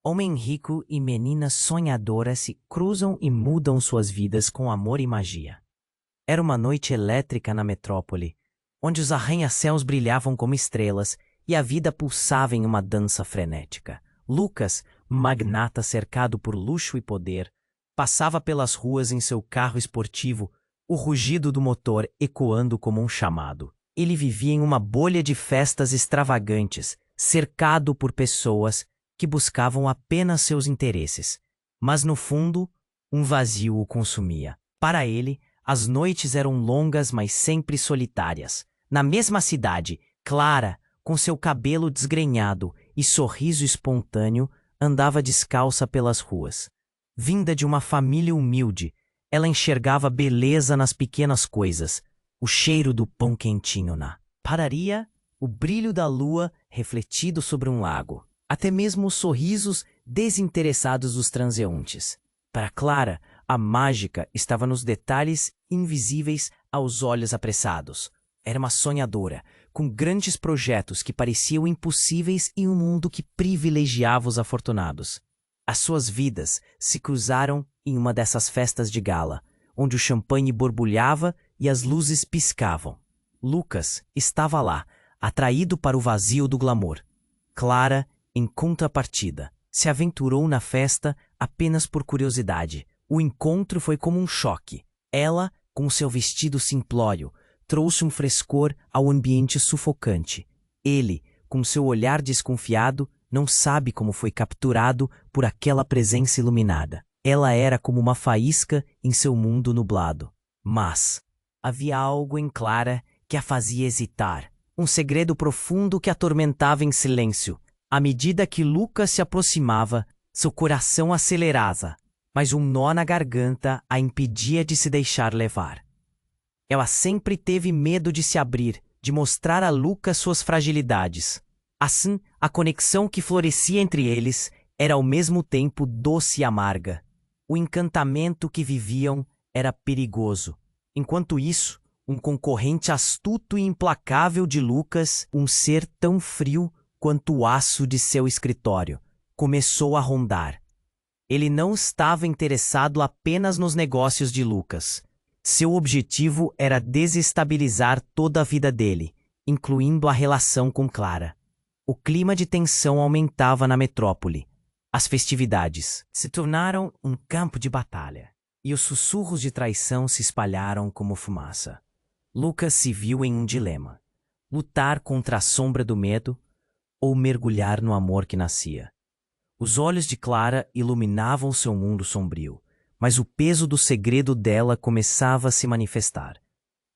Homem rico e menina sonhadora se cruzam e mudam suas vidas com amor e magia. Era uma noite elétrica na metrópole, onde os arranha-céus brilhavam como estrelas e a vida pulsava em uma dança frenética. Lucas, magnata cercado por luxo e poder, passava pelas ruas em seu carro esportivo, o rugido do motor ecoando como um chamado. Ele vivia em uma bolha de festas extravagantes, cercado por pessoas que buscavam apenas seus interesses. Mas no fundo, um vazio o consumia. Para ele, as noites eram longas, mas sempre solitárias. Na mesma cidade, Clara, com seu cabelo desgrenhado e sorriso espontâneo, andava descalça pelas ruas. Vinda de uma família humilde, ela enxergava beleza nas pequenas coisas, o cheiro do pão quentinho na padaria, o brilho da lua refletido sobre um lago, até mesmo os sorrisos desinteressados dos transeuntes. Para Clara, a mágica estava nos detalhes invisíveis aos olhos apressados. Era uma sonhadora, com grandes projetos que pareciam impossíveis em um mundo que privilegiava os afortunados. As suas vidas se cruzaram em uma dessas festas de gala, onde o champanhe borbulhava e as luzes piscavam. Lucas estava lá, atraído para o vazio do glamour. Clara, em contrapartida, se aventurou na festa apenas por curiosidade. O encontro foi como um choque. Ela, com seu vestido simplório, trouxe um frescor ao ambiente sufocante. Ele, com seu olhar desconfiado, não sabe como foi capturado por aquela presença iluminada. Ela era como uma faísca em seu mundo nublado. Mas havia algo em Clara que a fazia hesitar. Um segredo profundo que atormentava em silêncio. À medida que Lucas se aproximava, seu coração acelerava, mas um nó na garganta a impedia de se deixar levar. Ela sempre teve medo de se abrir, de mostrar a Lucas suas fragilidades. Assim, a conexão que florescia entre eles era ao mesmo tempo doce e amarga. O encantamento que viviam era perigoso. Enquanto isso, um concorrente astuto e implacável de Lucas, um ser tão frio quanto o aço de seu escritório, começou a rondar. Ele não estava interessado apenas nos negócios de Lucas. Seu objetivo era desestabilizar toda a vida dele, incluindo a relação com Clara. O clima de tensão aumentava na metrópole. As festividades se tornaram um campo de batalha, e os sussurros de traição se espalharam como fumaça. Lucas se viu em um dilema: lutar contra a sombra do medo ou mergulhar no amor que nascia. Os olhos de Clara iluminavam seu mundo sombrio, mas o peso do segredo dela começava a se manifestar.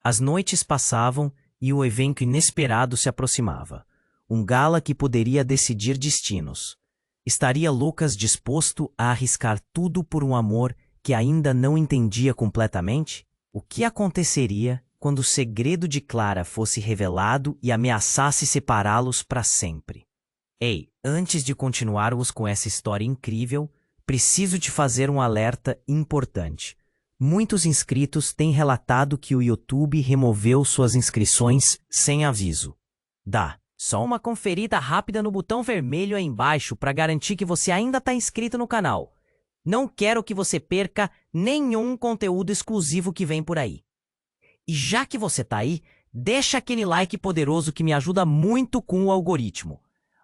As noites passavam e o evento inesperado se aproximava. Um gala que poderia decidir destinos. Estaria Lucas disposto a arriscar tudo por um amor que ainda não entendia completamente? O que aconteceria quando o segredo de Clara fosse revelado e ameaçasse separá-los para sempre? Ei, antes de continuarmos com essa história incrível, preciso te fazer um alerta importante. Muitos inscritos têm relatado que o YouTube removeu suas inscrições sem aviso. Dá só uma conferida rápida no botão vermelho aí embaixo para garantir que você ainda está inscrito no canal. Não quero que você perca nenhum conteúdo exclusivo que vem por aí. E já que você está aí, deixa aquele like poderoso que me ajuda muito com o algoritmo.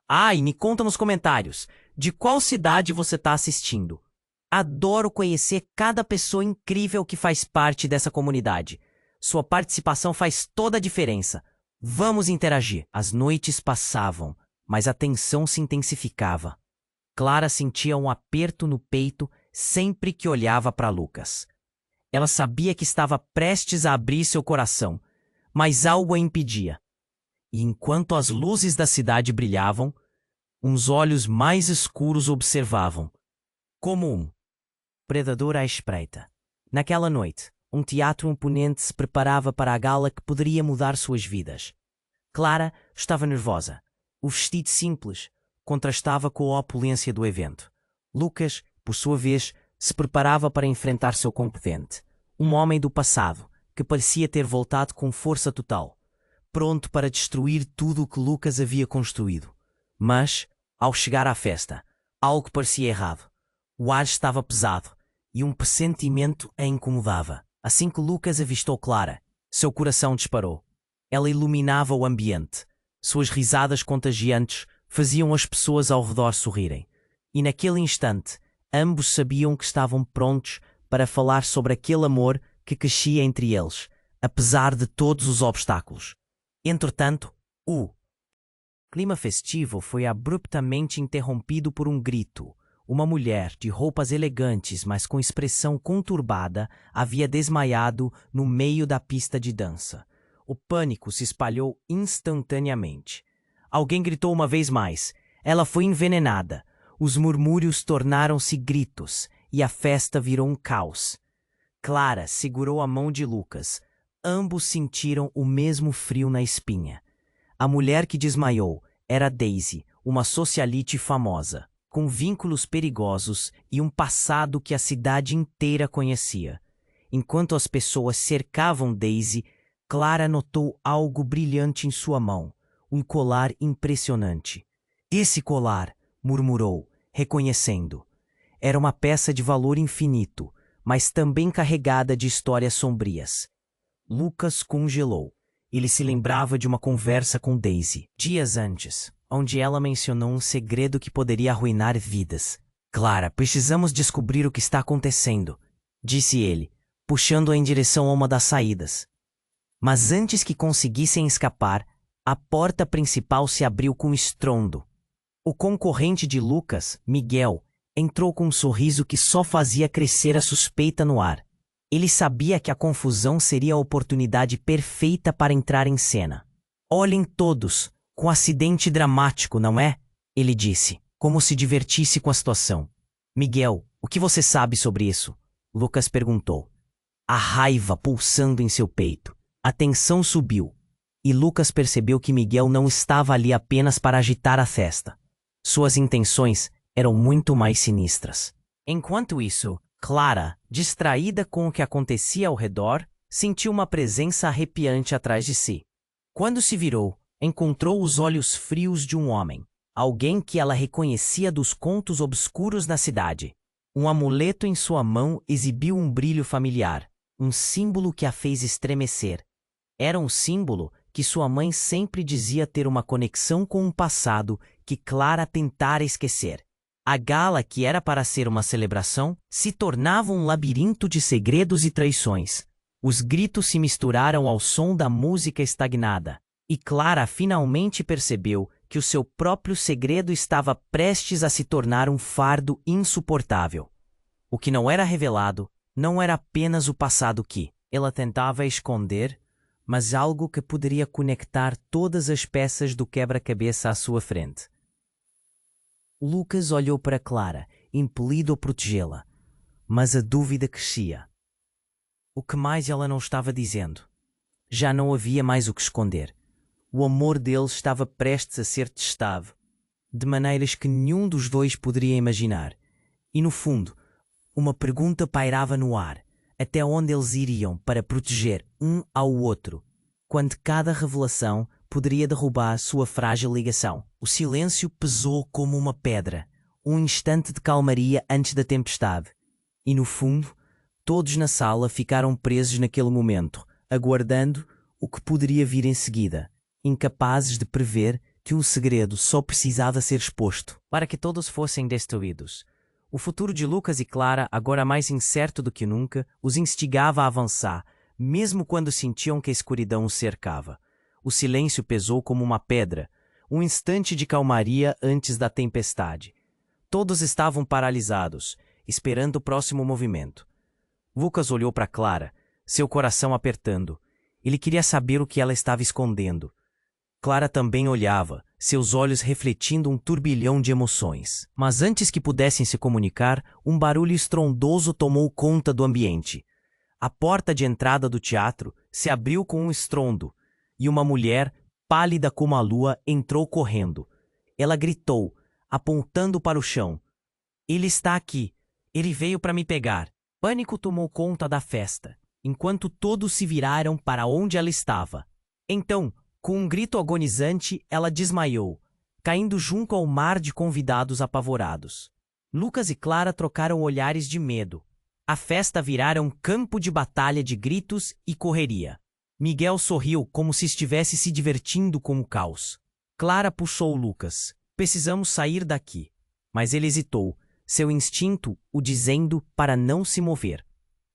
Ah, e me conta nos comentários de qual cidade você está assistindo. Adoro conhecer cada pessoa incrível que faz parte dessa comunidade. Sua participação faz toda a diferença. Vamos interagir. As noites passavam, mas a tensão se intensificava. Clara sentia um aperto no peito sempre que olhava para Lucas. Ela sabia que estava prestes a abrir seu coração, mas algo a impedia. E enquanto as luzes da cidade brilhavam, uns olhos mais escuros observavam, como um predador à espreita. Naquela noite, um teatro imponente se preparava para a gala que poderia mudar suas vidas. Clara estava nervosa. O vestido simples contrastava com a opulência do evento. Lucas, por sua vez, se preparava para enfrentar seu concorrente, um homem do passado que parecia ter voltado com força total, pronto para destruir tudo o que Lucas havia construído. Mas, ao chegar à festa, Algo parecia errado. O ar estava pesado e um pressentimento a incomodava. Assim que Lucas avistou Clara, seu coração disparou. Ela iluminava o ambiente. Suas risadas contagiantes faziam as pessoas ao redor sorrirem. E naquele instante, ambos sabiam que estavam prontos para falar sobre aquele amor que crescia entre eles, apesar de todos os obstáculos. Entretanto, o clima festivo foi abruptamente interrompido por um grito. Uma mulher, de roupas elegantes, mas com expressão conturbada, havia desmaiado no meio da pista de dança. O pânico se espalhou instantaneamente. Alguém gritou uma vez mais. Ela foi envenenada. Os murmúrios tornaram-se gritos e a festa virou um caos. Clara segurou a mão de Lucas. Ambos sentiram o mesmo frio na espinha. A mulher que desmaiou era Daisy, uma socialite famosa, com vínculos perigosos e um passado que a cidade inteira conhecia. Enquanto as pessoas cercavam Daisy, Clara notou algo brilhante em sua mão, um colar impressionante. Esse colar, murmurou, reconhecendo. Era uma peça de valor infinito, mas também carregada de histórias sombrias. Lucas congelou. Ele se lembrava de uma conversa com Daisy, dias antes, onde ela mencionou um segredo que poderia arruinar vidas. Clara, precisamos descobrir o que está acontecendo, disse ele, puxando-a em direção a uma das saídas. Mas antes que conseguissem escapar, a porta principal se abriu com estrondo. O concorrente de Lucas, Miguel, entrou com um sorriso que só fazia crescer a suspeita no ar. Ele sabia que a confusão seria a oportunidade perfeita para entrar em cena. Olhem todos, com um acidente dramático, não é? Ele disse, como se divertisse com a situação. Miguel, o que você sabe sobre isso? Lucas perguntou. A raiva pulsando em seu peito. A tensão subiu. E Lucas percebeu que Miguel não estava ali apenas para agitar a festa. Suas intenções eram muito mais sinistras. Enquanto isso, Clara, distraída com o que acontecia ao redor, sentiu uma presença arrepiante atrás de si. Quando se virou, encontrou os olhos frios de um homem, alguém que ela reconhecia dos contos obscuros da cidade. Um amuleto em sua mão exibiu um brilho familiar, um símbolo que a fez estremecer. Era um símbolo que sua mãe sempre dizia ter uma conexão com um passado que Clara tentara esquecer. A gala, que era para ser uma celebração, se tornava um labirinto de segredos e traições. Os gritos se misturaram ao som da música estagnada, e Clara finalmente percebeu que o seu próprio segredo estava prestes a se tornar um fardo insuportável. O que não era revelado não era apenas o passado que ela tentava esconder, mas algo que poderia conectar todas as peças do quebra-cabeça à sua frente. Lucas olhou para Clara, impelido a protegê-la, mas a dúvida crescia. O que mais ela não estava dizendo? Já não havia mais o que esconder. O amor deles estava prestes a ser testado, de maneiras que nenhum dos dois poderia imaginar. E no fundo, uma pergunta pairava no ar, até onde eles iriam para proteger um ao outro, quando cada revelação poderia derrubar sua frágil ligação. O silêncio pesou como uma pedra, um instante de calmaria antes da tempestade. E no fundo, todos na sala ficaram presos naquele momento, aguardando o que poderia vir em seguida, incapazes de prever que um segredo só precisava ser exposto para que todos fossem destruídos. O futuro de Lucas e Clara, agora mais incerto do que nunca, os instigava a avançar, mesmo quando sentiam que a escuridão os cercava. O silêncio pesou como uma pedra, um instante de calmaria antes da tempestade. Todos estavam paralisados, esperando o próximo movimento. Lucas olhou para Clara, seu coração apertando. Ele queria saber o que ela estava escondendo. Clara também olhava, seus olhos refletindo um turbilhão de emoções. Mas antes que pudessem se comunicar, um barulho estrondoso tomou conta do ambiente. A porta de entrada do teatro se abriu com um estrondo, e uma mulher, pálida como a lua, entrou correndo. Ela gritou, apontando para o chão. Ele está aqui. Ele veio para me pegar. Pânico tomou conta da festa, enquanto todos se viraram para onde ela estava. Então, com um grito agonizante, ela desmaiou, caindo junto ao mar de convidados apavorados. Lucas e Clara trocaram olhares de medo. A festa virara um campo de batalha de gritos e correria. Miguel sorriu como se estivesse se divertindo com o caos. Clara puxou Lucas. Precisamos sair daqui. Mas ele hesitou, seu instinto o dizendo para não se mover.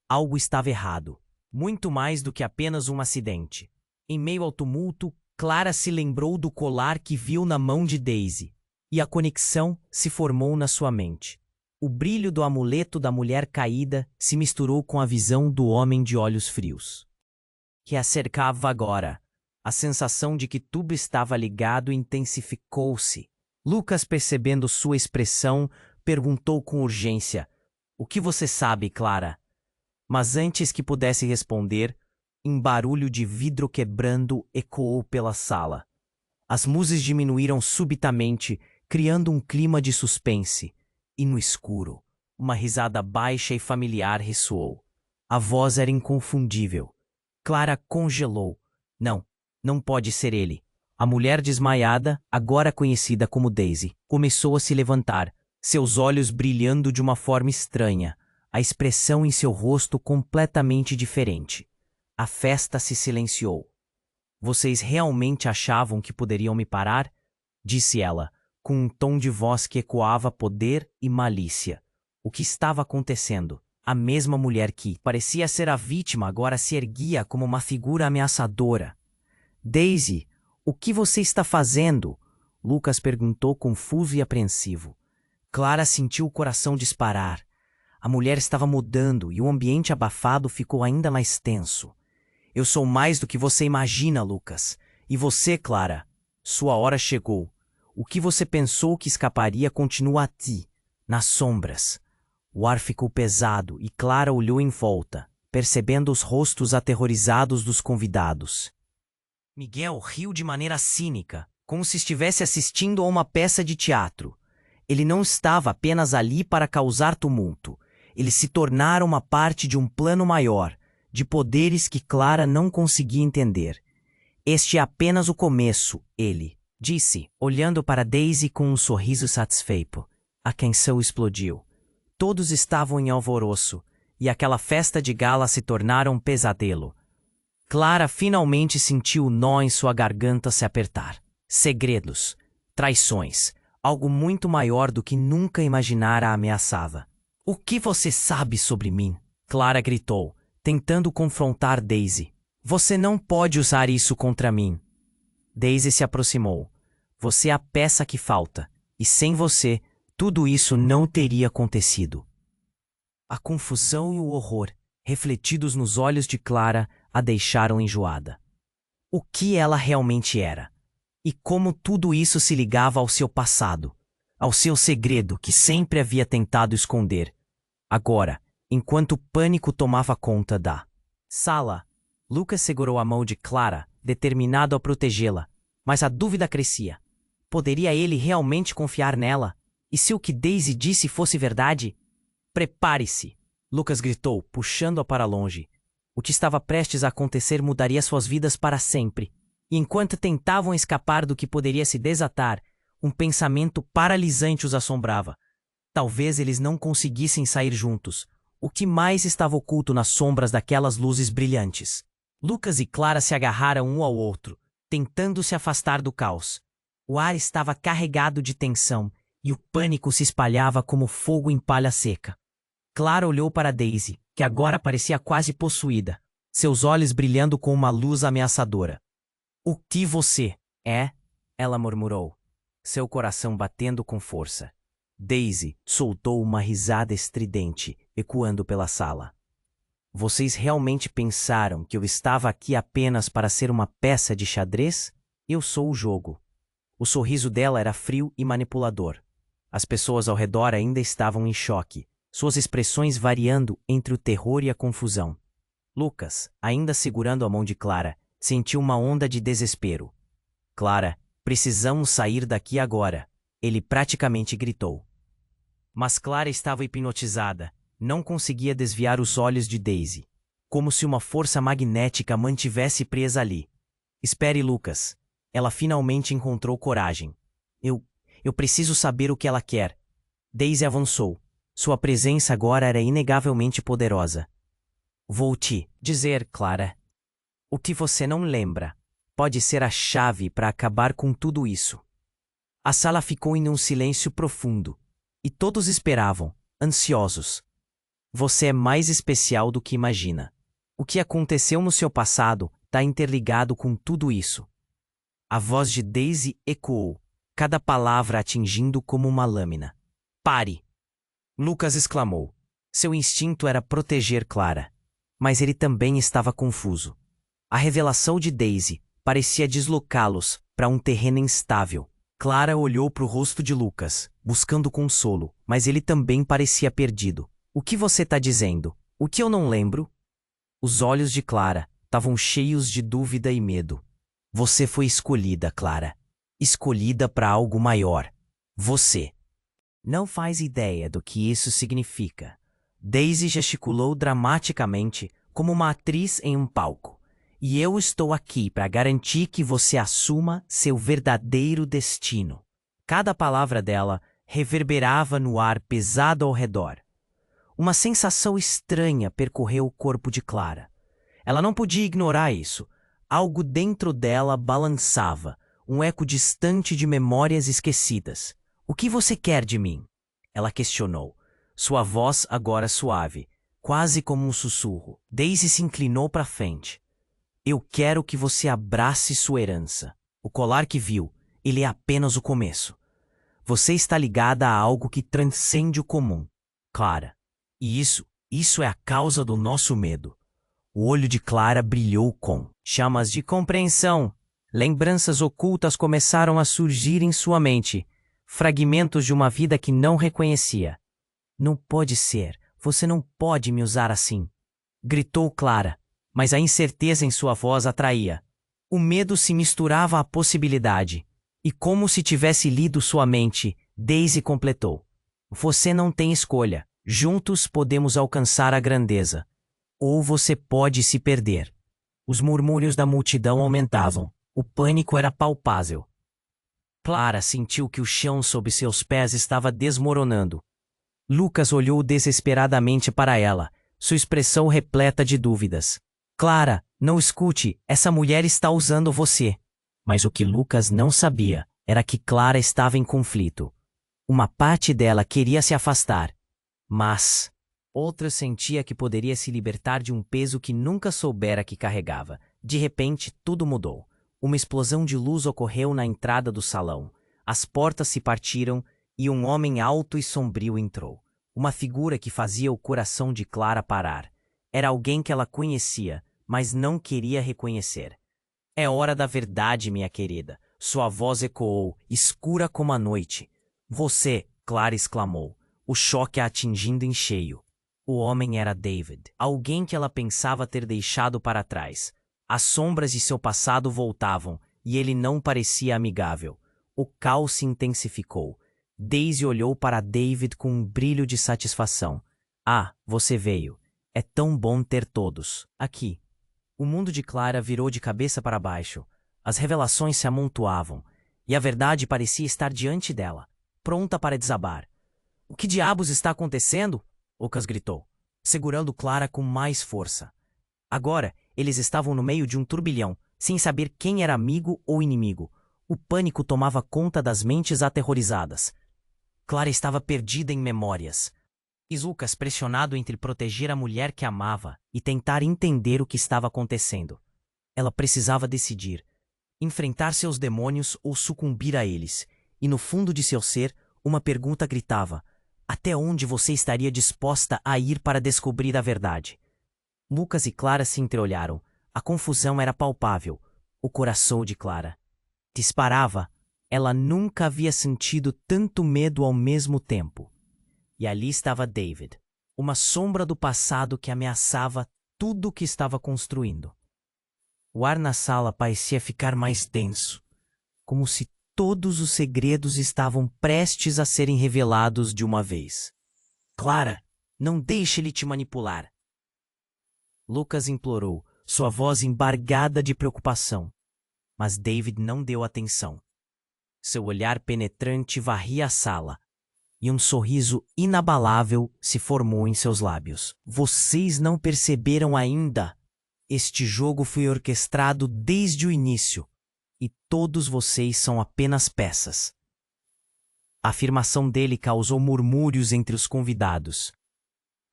Algo estava errado. Muito mais do que apenas um acidente. Em meio ao tumulto, Clara se lembrou do colar que viu na mão de Daisy. E a conexão se formou na sua mente. O brilho do amuleto da mulher caída se misturou com a visão do homem de olhos frios, que a cercava agora. A sensação de que tudo estava ligado intensificou-se. Lucas, percebendo sua expressão, perguntou com urgência: "O que você sabe, Clara?" Mas antes que pudesse responder, um barulho de vidro quebrando ecoou pela sala. As luzes diminuíram subitamente, criando um clima de suspense. E no escuro, uma risada baixa e familiar ressoou. A voz era inconfundível. Clara congelou. Não pode ser ele. A mulher desmaiada, agora conhecida como Daisy, começou a se levantar, seus olhos brilhando de uma forma estranha, a expressão em seu rosto completamente diferente. A festa se silenciou. "Vocês realmente achavam que poderiam me parar?" disse ela, com um tom de voz que ecoava poder e malícia. O que estava acontecendo? A mesma mulher que parecia ser a vítima agora se erguia como uma figura ameaçadora. "Daisy, o que você está fazendo?" Lucas perguntou confuso e apreensivo. Clara sentiu o coração disparar. A mulher estava mudando e o ambiente abafado ficou ainda mais tenso. "Eu sou mais do que você imagina, Lucas. E você, Clara? Sua hora chegou. O que você pensou que escaparia continua a ti, nas sombras." O ar ficou pesado e Clara olhou em volta, percebendo os rostos aterrorizados dos convidados. Miguel riu de maneira cínica, como se estivesse assistindo a uma peça de teatro. Ele não estava apenas ali para causar tumulto. Ele se tornara uma parte de um plano maior, de poderes que Clara não conseguia entender. "Este é apenas o começo", ele disse, olhando para Daisy com um sorriso satisfeito. A tensão explodiu. Todos estavam em alvoroço, e aquela festa de gala se tornara um pesadelo. Clara finalmente sentiu o nó em sua garganta se apertar. Segredos, traições, algo muito maior do que nunca imaginara a ameaçava. "O que você sabe sobre mim?" Clara gritou, tentando confrontar Daisy. "Você não pode usar isso contra mim." Daisy se aproximou. "Você é a peça que falta, e sem você, tudo isso não teria acontecido." A confusão e o horror, refletidos nos olhos de Clara, a deixaram enjoada. O que ela realmente era? E como tudo isso se ligava ao seu passado, ao seu segredo que sempre havia tentado esconder. Agora, enquanto o pânico tomava conta da sala, Lucas segurou a mão de Clara, determinado a protegê-la, mas a dúvida crescia. Poderia ele realmente confiar nela? E se o que Daisy disse fosse verdade? "Prepare-se!" Lucas gritou, puxando-a para longe. O que estava prestes a acontecer mudaria suas vidas para sempre. E enquanto tentavam escapar do que poderia se desatar, um pensamento paralisante os assombrava. Talvez eles não conseguissem sair juntos. O que mais estava oculto nas sombras daquelas luzes brilhantes? Lucas e Clara se agarraram um ao outro, tentando se afastar do caos. O ar estava carregado de tensão e o pânico se espalhava como fogo em palha seca. Clara olhou para Daisy, que agora parecia quase possuída, seus olhos brilhando com uma luz ameaçadora. "O que você é?" ela murmurou, seu coração batendo com força. Daisy soltou uma risada estridente, ecoando pela sala. "Vocês realmente pensaram que eu estava aqui apenas para ser uma peça de xadrez? Eu sou o jogo." O sorriso dela era frio e manipulador. As pessoas ao redor ainda estavam em choque, suas expressões variando entre o terror e a confusão. Lucas, ainda segurando a mão de Clara, sentiu uma onda de desespero. "Clara, precisamos sair daqui agora", ele praticamente gritou. Mas Clara estava hipnotizada, não conseguia desviar os olhos de Daisy, como se uma força magnética a mantivesse presa ali. "Espere, Lucas." Ela finalmente encontrou coragem. Eu preciso saber o que ela quer. Daisy avançou. Sua presença agora era inegavelmente poderosa. Vou te dizer, Clara. O que você não lembra pode ser a chave para acabar com tudo isso. A sala ficou em um silêncio profundo, e todos esperavam, ansiosos. Você é mais especial do que imagina. O que aconteceu no seu passado está interligado com tudo isso. A voz de Daisy ecoou, cada palavra atingindo como uma lâmina. Pare! Lucas exclamou. Seu instinto era proteger Clara, mas ele também estava confuso. A revelação de Daisy parecia deslocá-los para um terreno instável. Clara olhou para o rosto de Lucas, buscando consolo, mas ele também parecia perdido. O que você está dizendo? O que eu não lembro? Os olhos de Clara estavam cheios de dúvida e medo. Você foi escolhida, Clara. Escolhida para algo maior. Você não faz ideia do que isso significa. Daisy gesticulou dramaticamente como uma atriz em um palco. E eu estou aqui para garantir que você assuma seu verdadeiro destino. Cada palavra dela reverberava no ar pesado ao redor. Uma sensação estranha percorreu o corpo de Clara. Ela não podia ignorar isso. Algo dentro dela balançava, um eco distante de memórias esquecidas. O que você quer de mim? Ela questionou, sua voz agora suave, quase como um sussurro. Daisy se inclinou para frente. Eu quero que você abrace sua herança. O colar que viu, ele é apenas o começo. Você está ligada a algo que transcende o comum, Clara. E isso é a causa do nosso medo. O olho de Clara brilhou com chamas de compreensão. Lembranças ocultas começaram a surgir em sua mente. Fragmentos de uma vida que não reconhecia. Não pode ser. Você não pode me usar assim. Gritou Clara, mas a incerteza em sua voz atraía. O medo se misturava à possibilidade. E como se tivesse lido sua mente, Daisy completou. Você não tem escolha. Juntos podemos alcançar a grandeza. Ou você pode se perder. Os murmúrios da multidão aumentavam. O pânico era palpável. Clara sentiu que o chão sob seus pés estava desmoronando. Lucas olhou desesperadamente para ela, sua expressão repleta de dúvidas. Clara, não escute, essa mulher está usando você. Mas o que Lucas não sabia era que Clara estava em conflito. Uma parte dela queria se afastar, mas outra sentia que poderia se libertar de um peso que nunca soubera que carregava. De repente, tudo mudou. Uma explosão de luz ocorreu na entrada do salão. As portas se partiram e um homem alto e sombrio entrou. Uma figura que fazia o coração de Clara parar. Era alguém que ela conhecia, mas não queria reconhecer. É hora da verdade, minha querida. Sua voz ecoou, escura como a noite. Você, Clara exclamou, o choque a atingindo em cheio. O homem era David, alguém que ela pensava ter deixado para trás. As sombras de seu passado voltavam, e ele não parecia amigável. O caos se intensificou. Daisy olhou para David com um brilho de satisfação. Ah, você veio. É tão bom ter todos aqui. O mundo de Clara virou de cabeça para baixo. As revelações se amontoavam, e a verdade parecia estar diante dela, pronta para desabar. O que diabos está acontecendo? Lucas gritou, segurando Clara com mais força. Agora, eles estavam no meio de um turbilhão, sem saber quem era amigo ou inimigo. O pânico tomava conta das mentes aterrorizadas. Clara estava perdida em memórias. E Lucas pressionado entre proteger a mulher que amava e tentar entender o que estava acontecendo. Ela precisava decidir, enfrentar seus demônios ou sucumbir a eles. E no fundo de seu ser, uma pergunta gritava: até onde você estaria disposta a ir para descobrir a verdade? Lucas e Clara se entreolharam. A confusão era palpável. O coração de Clara disparava. Ela nunca havia sentido tanto medo ao mesmo tempo. E ali estava David, uma sombra do passado que ameaçava tudo o que estava construindo. O ar na sala parecia ficar mais denso, como se todos os segredos estavam prestes a serem revelados de uma vez. Clara, não deixe ele te manipular. Lucas implorou, sua voz embargada de preocupação. Mas David não deu atenção. Seu olhar penetrante varria a sala, e um sorriso inabalável se formou em seus lábios. Vocês não perceberam ainda? Este jogo foi orquestrado desde o início, e todos vocês são apenas peças. A afirmação dele causou murmúrios entre os convidados.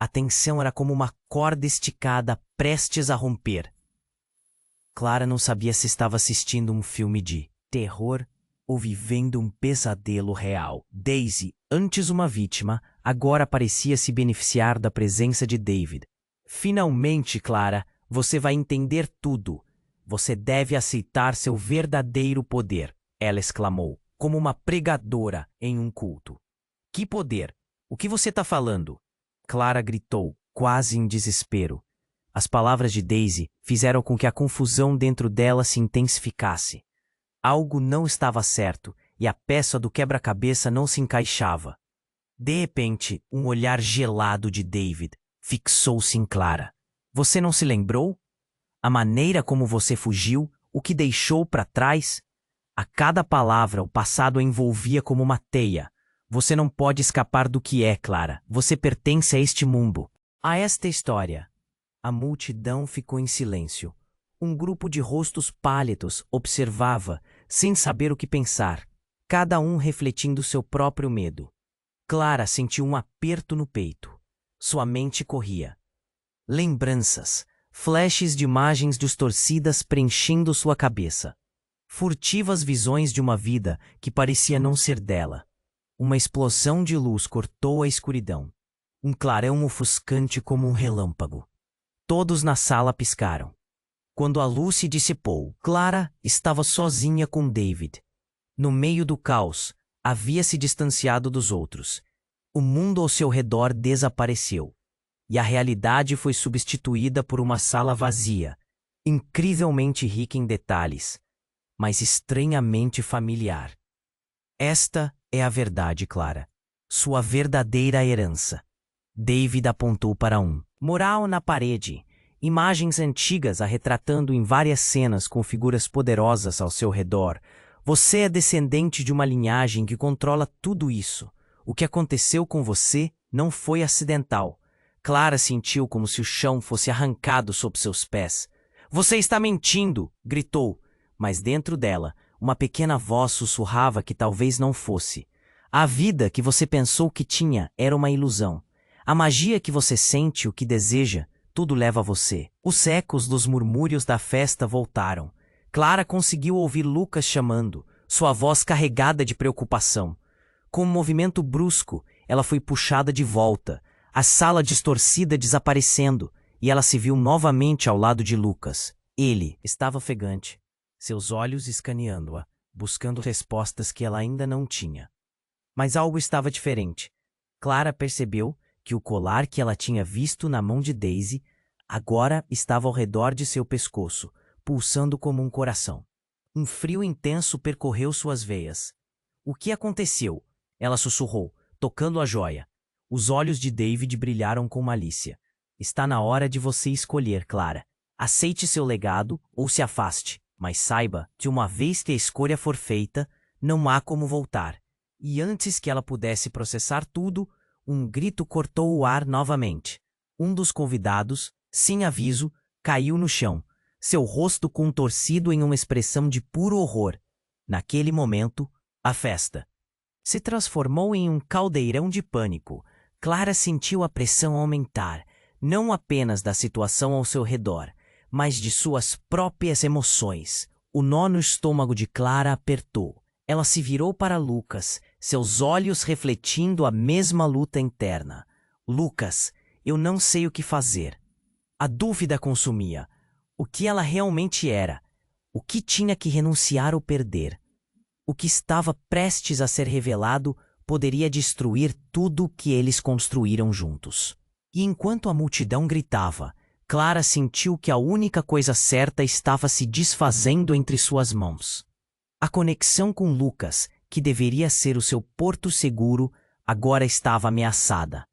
A tensão era como uma corda esticada prestes a romper. Clara não sabia se estava assistindo um filme de terror ou vivendo um pesadelo real. Daisy, antes uma vítima, agora parecia se beneficiar da presença de David. Finalmente, Clara, você vai entender tudo. Você deve aceitar seu verdadeiro poder, ela exclamou, como uma pregadora em um culto. Que poder? O que você está falando? Clara gritou, quase em desespero. As palavras de Daisy fizeram com que a confusão dentro dela se intensificasse. Algo não estava certo e a peça do quebra-cabeça não se encaixava. De repente, um olhar gelado de David fixou-se em Clara. Você não se lembrou? A maneira como você fugiu, o que deixou para trás? A cada palavra, o passado a envolvia como uma teia. Você não pode escapar do que é, Clara. Você pertence a este mundo. A esta história. A multidão ficou em silêncio. Um grupo de rostos pálidos observava, sem saber o que pensar, cada um refletindo seu próprio medo. Clara sentiu um aperto no peito. Sua mente corria. Lembranças, flashes de imagens distorcidas preenchendo sua cabeça. Furtivas visões de uma vida que parecia não ser dela. Uma explosão de luz cortou a escuridão. Um clarão ofuscante como um relâmpago. Todos na sala piscaram. Quando a luz se dissipou, Clara estava sozinha com David. No meio do caos, havia se distanciado dos outros. O mundo ao seu redor desapareceu. E a realidade foi substituída por uma sala vazia, incrivelmente rica em detalhes, mas estranhamente familiar. Esta é a verdade, Clara. Sua verdadeira herança. David apontou para um mural na parede. Imagens antigas a retratando em várias cenas com figuras poderosas ao seu redor. Você é descendente de uma linhagem que controla tudo isso. O que aconteceu com você não foi acidental. Clara sentiu como se o chão fosse arrancado sob seus pés. Você está mentindo! Gritou. Mas dentro dela, uma pequena voz sussurrava que talvez não fosse. A vida que você pensou que tinha era uma ilusão. A magia que você sente, o que deseja, tudo leva a você. Os ecos dos murmúrios da festa voltaram. Clara conseguiu ouvir Lucas chamando, sua voz carregada de preocupação. Com um movimento brusco, ela foi puxada de volta, a sala distorcida desaparecendo, e ela se viu novamente ao lado de Lucas. Ele estava ofegante, seus olhos escaneando-a, buscando respostas que ela ainda não tinha. Mas algo estava diferente. Clara percebeu que o colar que ela tinha visto na mão de Daisy agora estava ao redor de seu pescoço, pulsando como um coração. Um frio intenso percorreu suas veias. O que aconteceu? Ela sussurrou, tocando a joia. Os olhos de David brilharam com malícia. Está na hora de você escolher, Clara. Aceite seu legado ou se afaste, mas saiba que uma vez que a escolha for feita, não há como voltar. E antes que ela pudesse processar tudo, um grito cortou o ar novamente. Um dos convidados, sem aviso, caiu no chão, seu rosto contorcido em uma expressão de puro horror. Naquele momento, a festa se transformou em um caldeirão de pânico. Clara sentiu a pressão aumentar, não apenas da situação ao seu redor, mas de suas próprias emoções. O nó no estômago de Clara apertou. Ela se virou para Lucas, seus olhos refletindo a mesma luta interna. Lucas, eu não sei o que fazer. A dúvida consumia. O que ela realmente era? O que tinha que renunciar ou perder? O que estava prestes a ser revelado poderia destruir tudo o que eles construíram juntos. E enquanto a multidão gritava, Clara sentiu que a única coisa certa estava se desfazendo entre suas mãos. A conexão com Lucas, que deveria ser o seu porto seguro, agora estava ameaçada.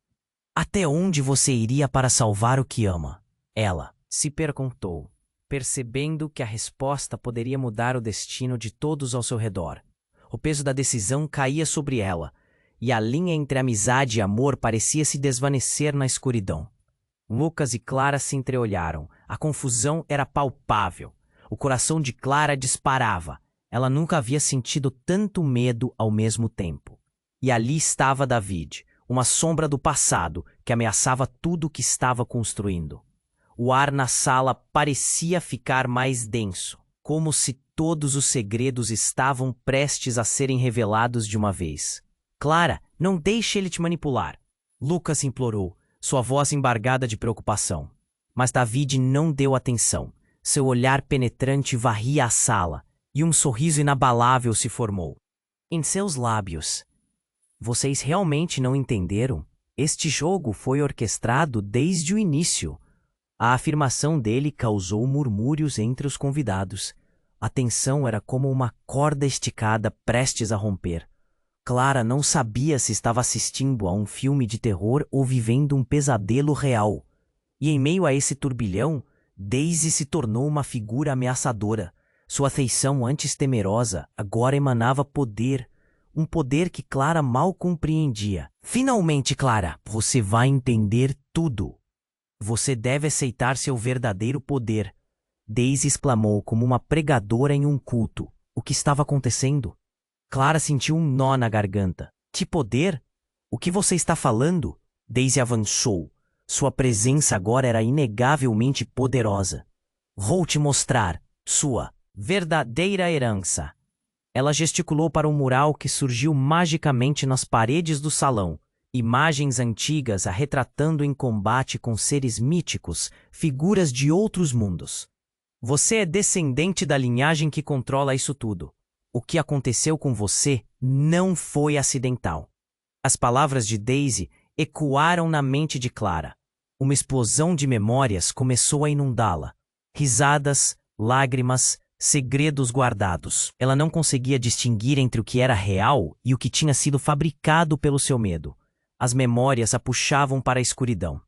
Até onde você iria para salvar o que ama? Ela se perguntou, percebendo que a resposta poderia mudar o destino de todos ao seu redor. O peso da decisão caía sobre ela, e a linha entre amizade e amor parecia se desvanecer na escuridão. Lucas e Clara se entreolharam. A confusão era palpável. O coração de Clara disparava. Ela nunca havia sentido tanto medo ao mesmo tempo. E ali estava David, uma sombra do passado que ameaçava tudo o que estava construindo. O ar na sala parecia ficar mais denso, como se todos os segredos estavam prestes a serem revelados de uma vez. Clara, não deixe ele te manipular, Lucas implorou, sua voz embargada de preocupação. Mas David não deu atenção. Seu olhar penetrante varria a sala, e um sorriso inabalável se formou. Em seus lábios. Vocês realmente não entenderam? Este jogo foi orquestrado desde o início. A afirmação dele causou murmúrios entre os convidados. A tensão era como uma corda esticada prestes a romper. Clara não sabia se estava assistindo a um filme de terror ou vivendo um pesadelo real. E em meio a esse turbilhão, Daisy se tornou uma figura ameaçadora. Sua feição antes temerosa agora emanava poder, um poder que Clara mal compreendia. Finalmente, Clara, você vai entender tudo. Você deve aceitar seu verdadeiro poder. Daisy exclamou como uma pregadora em um culto. O que estava acontecendo? Clara sentiu um nó na garganta. Que poder? O que você está falando? Daisy avançou. Sua presença agora era inegavelmente poderosa. Vou te mostrar sua verdadeira herança. Ela gesticulou para um mural que surgiu magicamente nas paredes do salão. Imagens antigas a retratando em combate com seres míticos, figuras de outros mundos. Você é descendente da linhagem que controla isso tudo. O que aconteceu com você não foi acidental. As palavras de Daisy ecoaram na mente de Clara. Uma explosão de memórias começou a inundá-la. Risadas, lágrimas, segredos guardados. Ela não conseguia distinguir entre o que era real e o que tinha sido fabricado pelo seu medo. As memórias a puxavam para a escuridão.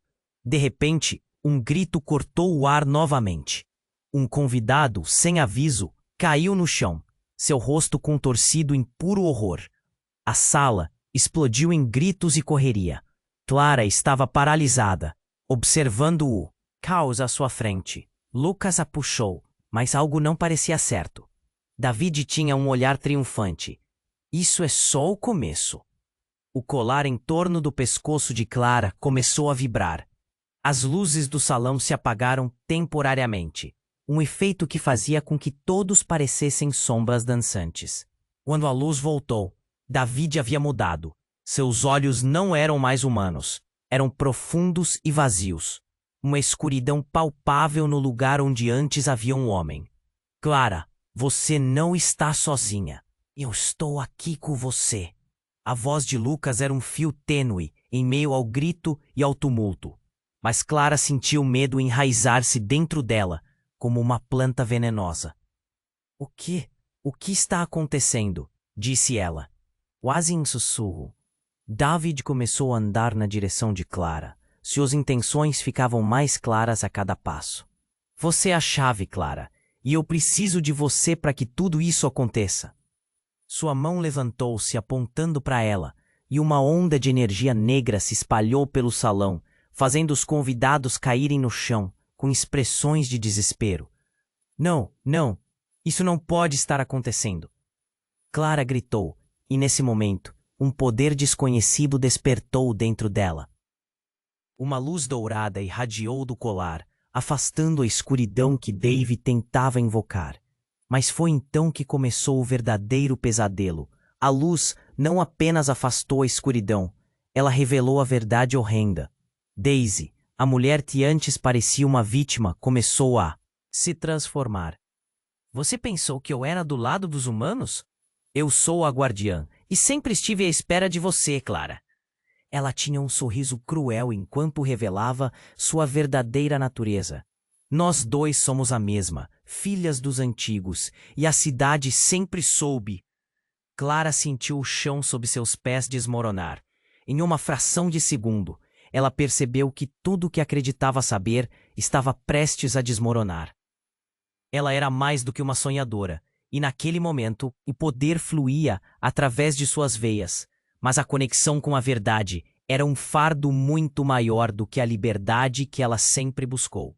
De repente, um grito cortou o ar novamente. Um convidado, sem aviso, caiu no chão, seu rosto contorcido em puro horror. A sala explodiu em gritos e correria. Clara estava paralisada, observando o caos à sua frente. Lucas a puxou, mas algo não parecia certo. David tinha um olhar triunfante. Isso é só o começo. O colar em torno do pescoço de Clara começou a vibrar. As luzes do salão se apagaram temporariamente, um efeito que fazia com que todos parecessem sombras dançantes. Quando a luz voltou, David havia mudado. Seus olhos não eram mais humanos, eram profundos e vazios. Uma escuridão palpável no lugar onde antes havia um homem. Clara, você não está sozinha. Eu estou aqui com você. A voz de Lucas era um fio tênue em meio ao grito e ao tumulto. Mas Clara sentiu medo enraizar-se dentro dela, como uma planta venenosa. O que está acontecendo? Disse ela, quase em sussurro. David começou a andar na direção de Clara. Suas intenções ficavam mais claras a cada passo. Você é a chave, Clara, e eu preciso de você para que tudo isso aconteça. Sua mão levantou-se apontando para ela, e uma onda de energia negra se espalhou pelo salão, fazendo os convidados caírem no chão, com expressões de desespero. Não, não, isso não pode estar acontecendo. Clara gritou, e nesse momento, um poder desconhecido despertou dentro dela. Uma luz dourada irradiou do colar, afastando a escuridão que Dave tentava invocar. Mas foi então que começou o verdadeiro pesadelo. A luz não apenas afastou a escuridão, ela revelou a verdade horrenda. Daisy, a mulher que antes parecia uma vítima, começou a se transformar. Você pensou que eu era do lado dos humanos? Eu sou a guardiã e sempre estive à espera de você, Clara. Ela tinha um sorriso cruel enquanto revelava sua verdadeira natureza. Nós dois somos a mesma, filhas dos antigos, e a cidade sempre soube. Clara sentiu o chão sob seus pés desmoronar. Em uma fração de segundo, ela percebeu que tudo o que acreditava saber estava prestes a desmoronar. Ela era mais do que uma sonhadora, E naquele momento, o poder fluía através de suas veias, mas a conexão com a verdade era um fardo muito maior do que a liberdade que ela sempre buscou.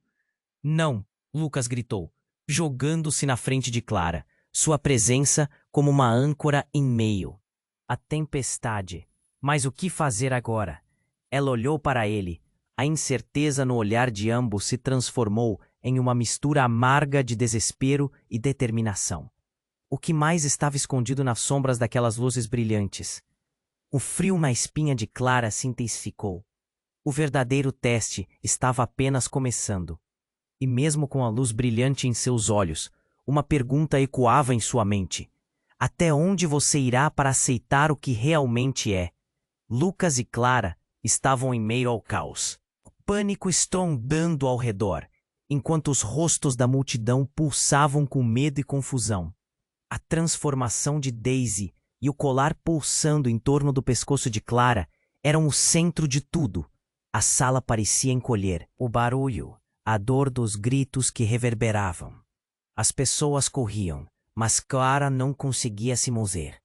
Não, Lucas gritou, jogando-se na frente de Clara, sua presença como uma âncora em meio à tempestade. Mas o que fazer agora? Ela olhou para ele. A incerteza no olhar de ambos se transformou em uma mistura amarga de desespero e determinação. O que mais estava escondido nas sombras daquelas luzes brilhantes? O frio na espinha de Clara se intensificou. O verdadeiro teste estava apenas começando. E mesmo com a luz brilhante em seus olhos, uma pergunta ecoava em sua mente. Até onde você irá para aceitar o que realmente é? Lucas e Clara estavam em meio ao caos. O pânico estrondando ao redor, enquanto os rostos da multidão pulsavam com medo e confusão. A transformação de Daisy e o colar pulsando em torno do pescoço de Clara eram o centro de tudo. A sala parecia encolher. O barulho, a dor dos gritos que reverberavam. As pessoas corriam, mas Clara não conseguia se mover.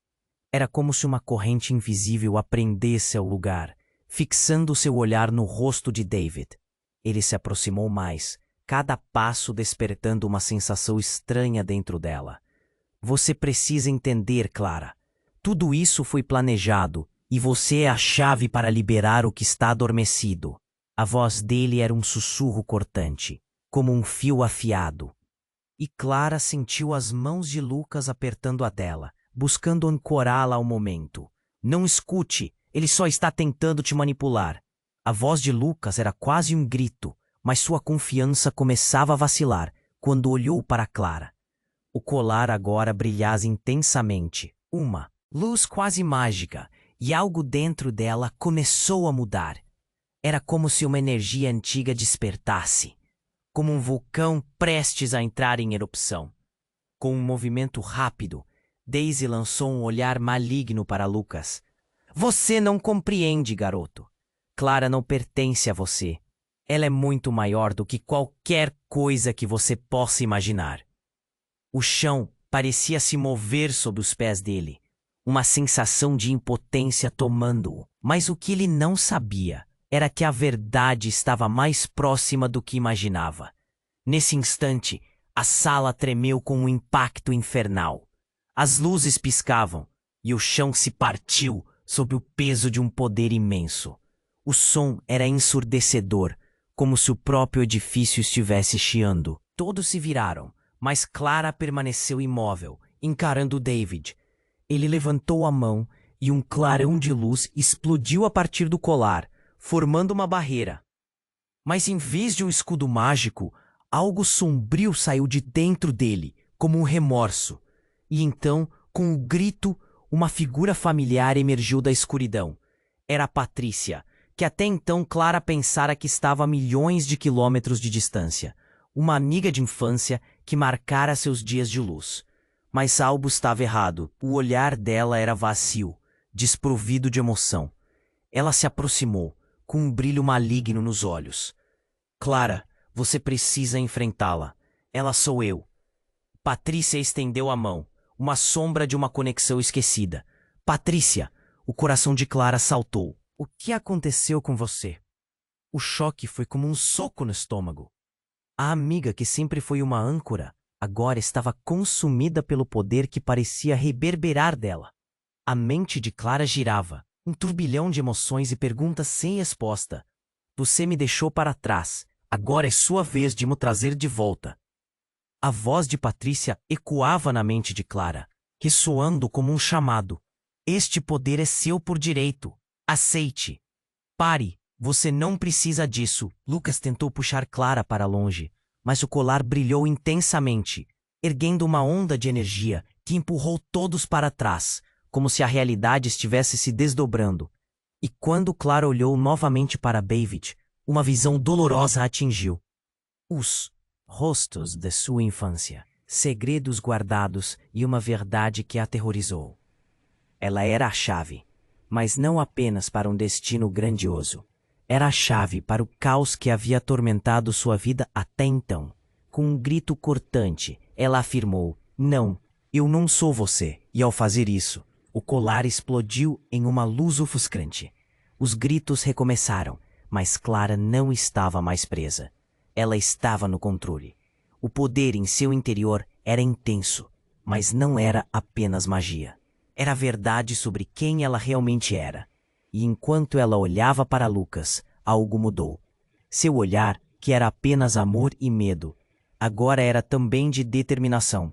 Era como se uma corrente invisível a prendesse ao lugar, fixando seu olhar no rosto de David. Ele se aproximou mais, cada passo despertando uma sensação estranha dentro dela. Você precisa entender, Clara. Tudo isso foi planejado, e você é a chave para liberar o que está adormecido. A voz dele era um sussurro cortante, como um fio afiado. E Clara sentiu as mãos de Lucas apertando a dela, buscando ancorá-la ao momento. Não escute, ele só está tentando te manipular. A voz de Lucas era quase um grito, mas sua confiança começava a vacilar quando olhou para Clara. O colar agora brilhava intensamente, uma luz quase mágica, e algo dentro dela começou a mudar. Era como se uma energia antiga despertasse, como um vulcão prestes a entrar em erupção. Com um movimento rápido, Daisy lançou um olhar maligno para Lucas. Você não compreende, garoto. Clara não pertence a você. Ela é muito maior do que qualquer coisa que você possa imaginar. O chão parecia se mover sob os pés dele, uma sensação de impotência tomando-o. Mas o que ele não sabia era que a verdade estava mais próxima do que imaginava. Nesse instante, a sala tremeu com um impacto infernal. As luzes piscavam e o chão se partiu sob o peso de um poder imenso. O som era ensurdecedor, como se o próprio edifício estivesse chiando. Todos se viraram, mas Clara permaneceu imóvel, encarando David. Ele levantou a mão e um clarão de luz explodiu a partir do colar, formando uma barreira. Mas em vez de um escudo mágico, algo sombrio saiu de dentro dele, como um remorso. E então, com um grito, uma figura familiar emergiu da escuridão. Era a Patrícia, que até então Clara pensara que estava a milhões de quilômetros de distância. Uma amiga de infância que marcara seus dias de luz. Mas algo estava errado. O olhar dela era vazio, desprovido de emoção. Ela se aproximou, com um brilho maligno nos olhos. Clara, você precisa enfrentá-la. Ela sou eu. Patrícia estendeu a mão, uma sombra de uma conexão esquecida. Patrícia! O coração de Clara saltou. O que aconteceu com você? O choque foi como um soco no estômago. A amiga que sempre foi uma âncora, agora estava consumida pelo poder que parecia reverberar dela. A mente de Clara girava, um turbilhão de emoções e perguntas sem resposta. Você me deixou para trás. Agora é sua vez de me trazer de volta. A voz de Patrícia ecoava na mente de Clara, ressoando como um chamado. Este poder é seu por direito. Aceite. Pare. Você não precisa disso. Lucas tentou puxar Clara para longe, mas o colar brilhou intensamente, erguendo uma onda de energia que empurrou todos para trás, como se a realidade estivesse se desdobrando. E quando Clara olhou novamente para David, uma visão dolorosa a atingiu. Os rostos de sua infância, segredos guardados e uma verdade que a aterrorizou. Ela era a chave, mas não apenas para um destino grandioso. Era a chave para o caos que havia atormentado sua vida até então. Com um grito cortante, ela afirmou, não, Eu não sou você, e ao fazer isso, o colar explodiu em uma luz ofuscante. Os gritos recomeçaram, mas Clara não estava mais presa. Ela estava no controle. O poder em seu interior era intenso, mas não era apenas magia. Era a verdade sobre quem ela realmente era. E enquanto ela olhava para Lucas, algo mudou. Seu olhar, que era apenas amor e medo, agora era também de determinação.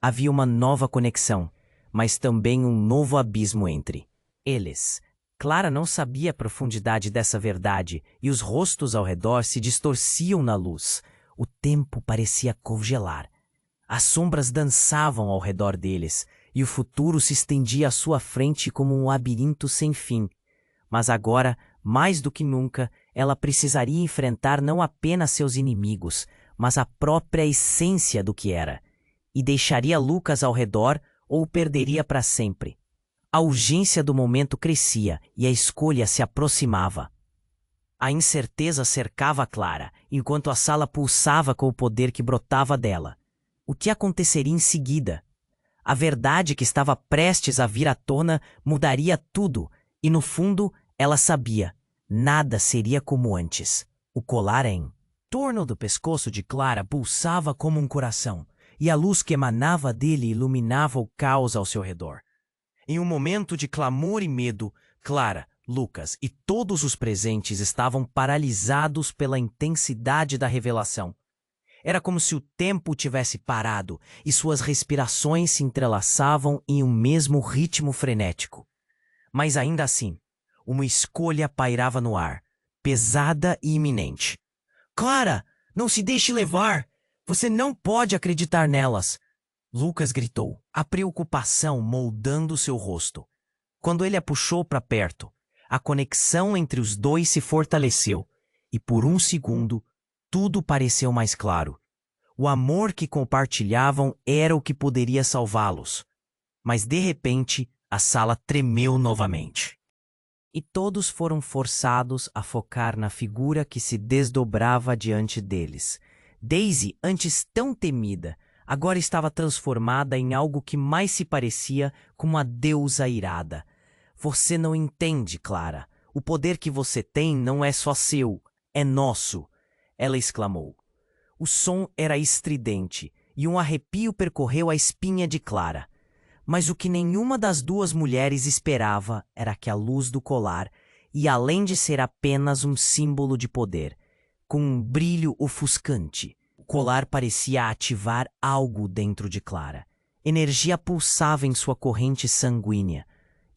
Havia uma nova conexão, mas também um novo abismo entre eles. Clara não sabia a profundidade dessa verdade e os rostos ao redor se distorciam na luz. O tempo parecia congelar. As sombras dançavam ao redor deles e o futuro se estendia à sua frente como um labirinto sem fim. Mas agora, mais do que nunca, ela precisaria enfrentar não apenas seus inimigos, mas a própria essência do que era. E deixaria Lucas ao redor ou o perderia para sempre. A urgência do momento crescia e a escolha se aproximava. A incerteza cercava Clara, enquanto a sala pulsava com o poder que brotava dela. O que aconteceria em seguida? A verdade que estava prestes a vir à tona mudaria tudo, e no fundo ela sabia, nada seria como antes. O colar em torno do pescoço de Clara pulsava como um coração, e a luz que emanava dele iluminava o caos ao seu redor. Em um momento de clamor e medo, Clara, Lucas e todos os presentes estavam paralisados pela intensidade da revelação. Era como se o tempo tivesse parado e suas respirações se entrelaçavam em um mesmo ritmo frenético. Mas ainda assim, uma escolha pairava no ar, pesada e iminente. Clara, não se deixe levar! Você não pode acreditar nelas! Lucas gritou, a preocupação moldando seu rosto. Quando ele a puxou para perto, a conexão entre os dois se fortaleceu, e por um segundo, tudo pareceu mais claro. O amor que compartilhavam era o que poderia salvá-los. Mas de repente, a sala tremeu novamente. E todos foram forçados a focar na figura que se desdobrava diante deles. Daisy, antes tão temida, agora estava transformada em algo que mais se parecia com uma deusa irada. Você não entende, Clara. O poder que você tem não é só seu, é nosso, ela exclamou. O som era estridente e um arrepio percorreu a espinha de Clara. Mas o que nenhuma das duas mulheres esperava era que a luz do colar, e além de ser apenas um símbolo de poder, com um brilho ofuscante, o colar parecia ativar algo dentro de Clara. Energia pulsava em sua corrente sanguínea,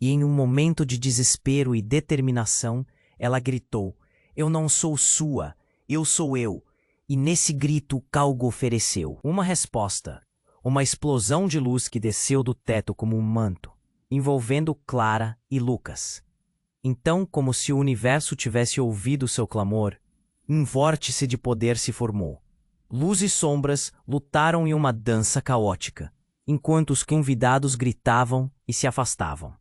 e em um momento de desespero e determinação, ela gritou: "Eu não sou sua, eu sou eu." E nesse grito, Calgo ofereceu uma resposta. Uma explosão de luz que desceu do teto como um manto, envolvendo Clara e Lucas. Então, como se o universo tivesse ouvido seu clamor, um vórtice de poder se formou. Luz e sombras lutaram em uma dança caótica, enquanto os convidados gritavam e se afastavam.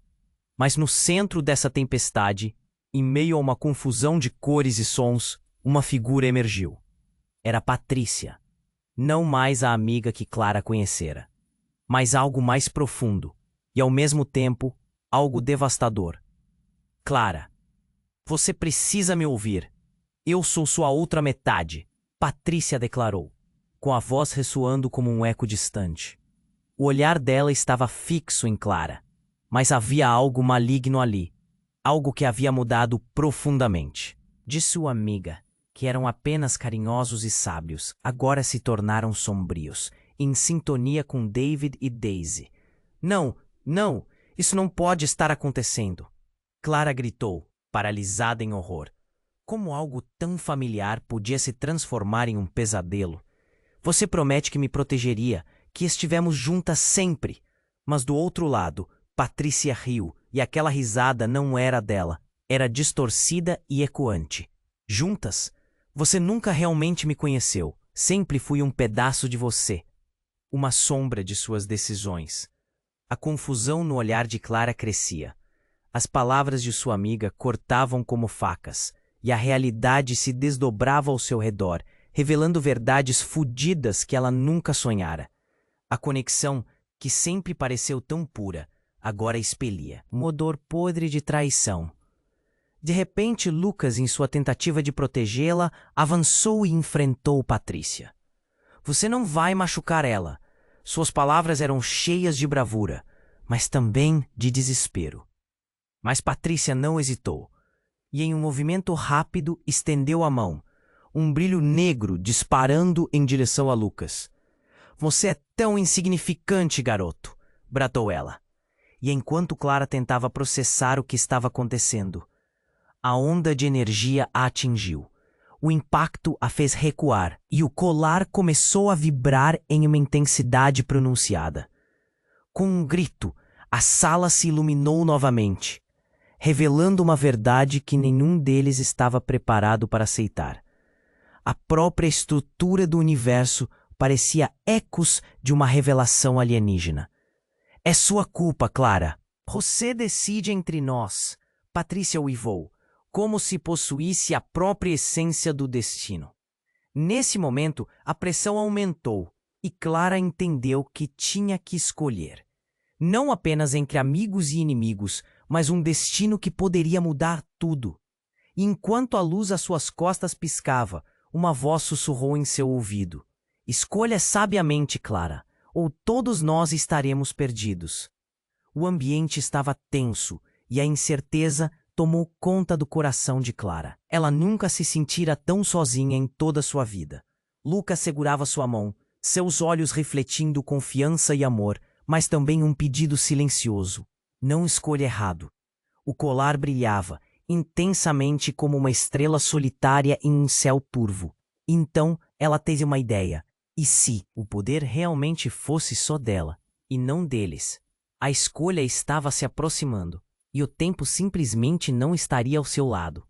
Mas no centro dessa tempestade, em meio a uma confusão de cores e sons, uma figura emergiu. Era Patrícia. Não mais a amiga que Clara conhecera, mas algo mais profundo e, ao mesmo tempo, algo devastador. Clara, você precisa me ouvir. Eu sou sua outra metade, Patrícia declarou, com a voz ressoando como um eco distante. O olhar dela estava fixo em Clara, mas havia algo maligno ali, algo que havia mudado profundamente. De sua amiga, que eram apenas carinhosos e sábios, agora se tornaram sombrios, em sintonia com David e Daisy. Não, não, isso não pode estar acontecendo. Clara gritou, paralisada em horror. Como algo tão familiar podia se transformar em um pesadelo? Você promete que me protegeria, que estivemos juntas sempre. Mas do outro lado, Patrícia riu, e aquela risada não era dela, era distorcida e ecoante. Juntas? Você nunca realmente me conheceu. Sempre fui um pedaço de você. Uma sombra de suas decisões. A confusão no olhar de Clara crescia. As palavras de sua amiga cortavam como facas, e a realidade se desdobrava ao seu redor, revelando verdades fudidas que ela nunca sonhara. A conexão, que sempre pareceu tão pura, agora expelia um odor podre de traição. De repente, Lucas, em sua tentativa de protegê-la, avançou e enfrentou Patrícia. Você não vai machucar ela. Suas palavras eram cheias de bravura, mas também de desespero. Mas Patrícia não hesitou, e em um movimento rápido estendeu a mão, um brilho negro disparando em direção a Lucas. Você é tão insignificante, garoto, bradou ela. E enquanto Clara tentava processar o que estava acontecendo, a onda de energia a atingiu. O impacto a fez recuar e o colar começou a vibrar em uma intensidade pronunciada. Com um grito, a sala se iluminou novamente, revelando uma verdade que nenhum deles estava preparado para aceitar. A própria estrutura do universo parecia ecos de uma revelação alienígena. É sua culpa, Clara. Você decide entre nós, Patrícia uivou, como se possuísse a própria essência do destino. Nesse momento, a pressão aumentou e Clara entendeu que tinha que escolher. Não apenas entre amigos e inimigos, mas um destino que poderia mudar tudo. E enquanto a luz às suas costas piscava, uma voz sussurrou em seu ouvido. Escolha sabiamente, Clara, ou todos nós estaremos perdidos. O ambiente estava tenso e a incerteza tomou conta do coração de Clara. Ela nunca se sentira tão sozinha em toda sua vida. Lucas segurava sua mão, seus olhos refletindo confiança e amor, mas também um pedido silencioso. Não escolha errado. O colar brilhava, intensamente como uma estrela solitária em um céu turvo. Então, ela teve uma ideia. E se o poder realmente fosse só dela, e não deles? A escolha estava se aproximando, e o tempo simplesmente não estaria ao seu lado.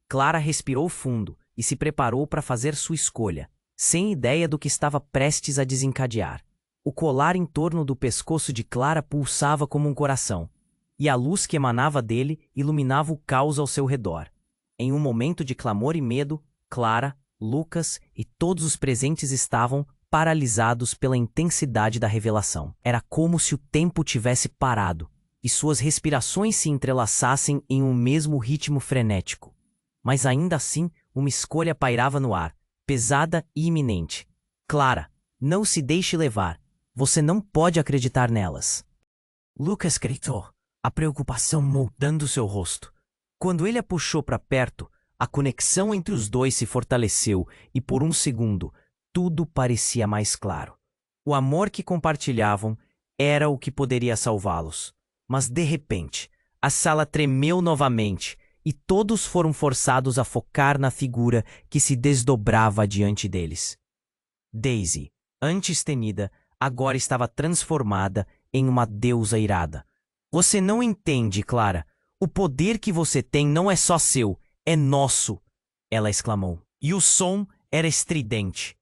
Clara respirou fundo e se preparou para fazer sua escolha, sem ideia do que estava prestes a desencadear. O colar em torno do pescoço de Clara pulsava como um coração, e a luz que emanava dele iluminava o caos ao seu redor. Em um momento de clamor e medo, Clara, Lucas e todos os presentes estavam paralisados pela intensidade da revelação. Era como se o tempo tivesse parado, e suas respirações se entrelaçassem em um mesmo ritmo frenético. Mas ainda assim, uma escolha pairava no ar, pesada e iminente. Clara, não se deixe levar. Você não pode acreditar nelas. Lucas gritou, a preocupação moldando seu rosto. Quando ele a puxou para perto, a conexão entre os dois se fortaleceu e por um segundo, tudo parecia mais claro. O amor que compartilhavam era o que poderia salvá-los. Mas de repente, a sala tremeu novamente e todos foram forçados a focar na figura que se desdobrava diante deles. Daisy, antes temida, agora estava transformada em uma deusa irada. Você não entende, Clara. O poder que você tem não é só seu, é nosso, ela exclamou. E o som era estridente.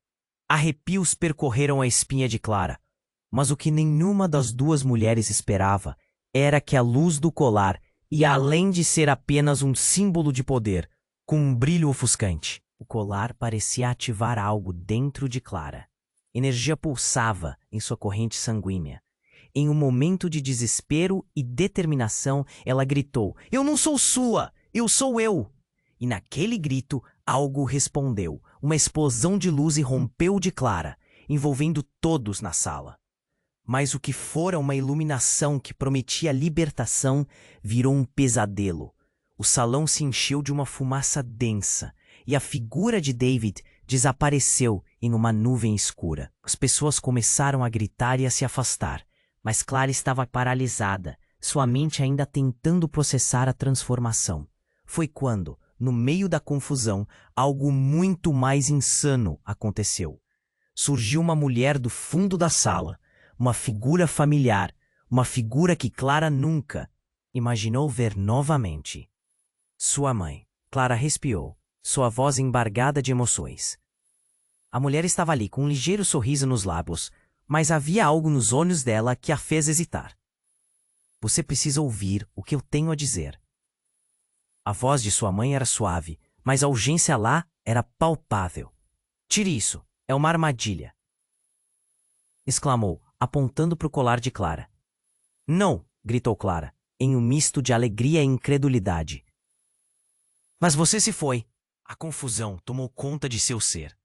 Arrepios percorreram a espinha de Clara. Mas o que nenhuma das duas mulheres esperava era que a luz do colar ia além de ser apenas um símbolo de poder, com um brilho ofuscante. O colar parecia ativar algo dentro de Clara. Energia pulsava em sua corrente sanguínea. Em um momento de desespero e determinação, ela gritou: "Eu não sou sua! Eu sou eu!" E naquele grito, algo respondeu. Uma explosão de luz irrompeu de Clara, envolvendo todos na sala. Mas o que fora uma iluminação que prometia libertação virou um pesadelo. O salão se encheu de uma fumaça densa e a figura de David desapareceu em uma nuvem escura. As pessoas começaram a gritar e a se afastar, mas Clara estava paralisada, sua mente ainda tentando processar a transformação. Foi quando, no meio da confusão, algo muito mais insano aconteceu. Surgiu uma mulher do fundo da sala, uma figura familiar, uma figura que Clara nunca imaginou ver novamente. Sua mãe. Clara respiou, sua voz embargada de emoções. A mulher estava ali com um ligeiro sorriso nos lábios, mas havia algo nos olhos dela que a fez hesitar. Você precisa ouvir o que eu tenho a dizer. A voz de sua mãe era suave, mas a urgência lá era palpável. Tire isso, é uma armadilha, exclamou, apontando para o colar de Clara. Não! Gritou Clara, em um misto de alegria e incredulidade. Mas você se foi! A confusão tomou conta de seu ser.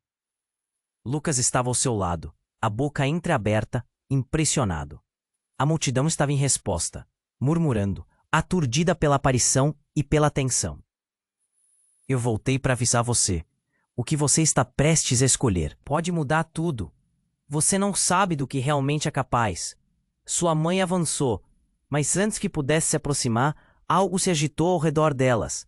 Lucas estava ao seu lado, a boca entreaberta, impressionado. A multidão estava em resposta, murmurando, aturdida pela aparição e pela tensão. Eu voltei para avisar você. O que você está prestes a escolher pode mudar tudo. Você não sabe do que realmente é capaz. Sua mãe avançou, mas antes que pudesse se aproximar, algo se agitou ao redor delas.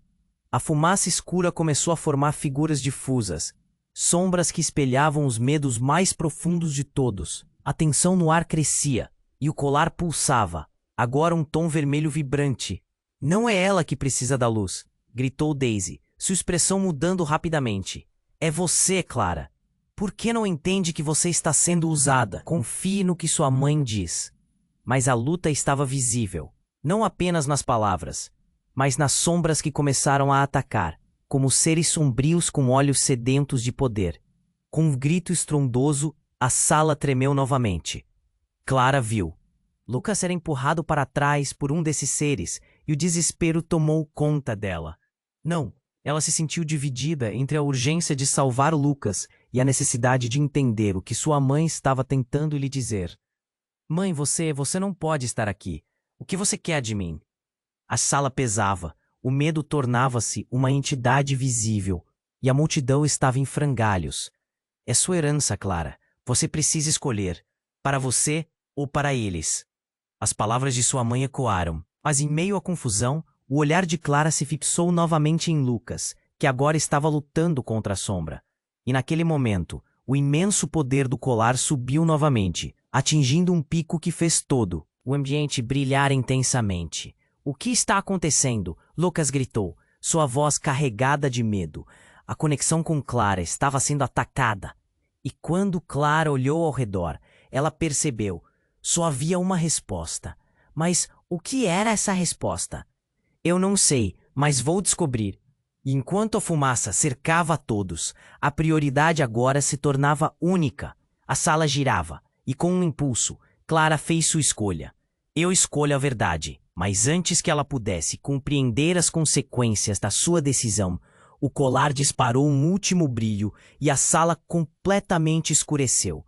A fumaça escura começou a formar figuras difusas, sombras que espelhavam os medos mais profundos de todos. A tensão no ar crescia, e o colar pulsava, agora um tom vermelho vibrante. Não é ela que precisa da luz, gritou Daisy, sua expressão mudando rapidamente. É você, Clara. Por que não entende que você está sendo usada? Confie no que sua mãe diz. Mas a luta estava visível, não apenas nas palavras, mas nas sombras que começaram a atacar, como seres sombrios com olhos sedentos de poder. Com um grito estrondoso, a sala tremeu novamente. Clara viu. Lucas era empurrado para trás por um desses seres e o desespero tomou conta dela. Não, ela se sentiu dividida entre a urgência de salvar Lucas e a necessidade de entender o que sua mãe estava tentando lhe dizer. Mãe, você não pode estar aqui. O que você quer de mim? A sala pesava, o medo tornava-se uma entidade visível e a multidão estava em frangalhos. É sua herança, Clara. Você precisa escolher, para você ou para eles. As palavras de sua mãe ecoaram, mas em meio à confusão, o olhar de Clara se fixou novamente em Lucas, que agora estava lutando contra a sombra. E naquele momento, o imenso poder do colar subiu novamente, atingindo um pico que fez todo o ambiente brilhar intensamente. O que está acontecendo? Lucas gritou, sua voz carregada de medo. A conexão com Clara estava sendo atacada. E quando Clara olhou ao redor, ela percebeu. Só havia uma resposta. Mas o que era essa resposta? Eu não sei, mas vou descobrir. E enquanto a fumaça cercava a todos, a prioridade agora se tornava única. A sala girava, e com um impulso, Clara fez sua escolha. Eu escolho a verdade, mas antes que ela pudesse compreender as consequências da sua decisão, o colar disparou um último brilho e a sala completamente escureceu.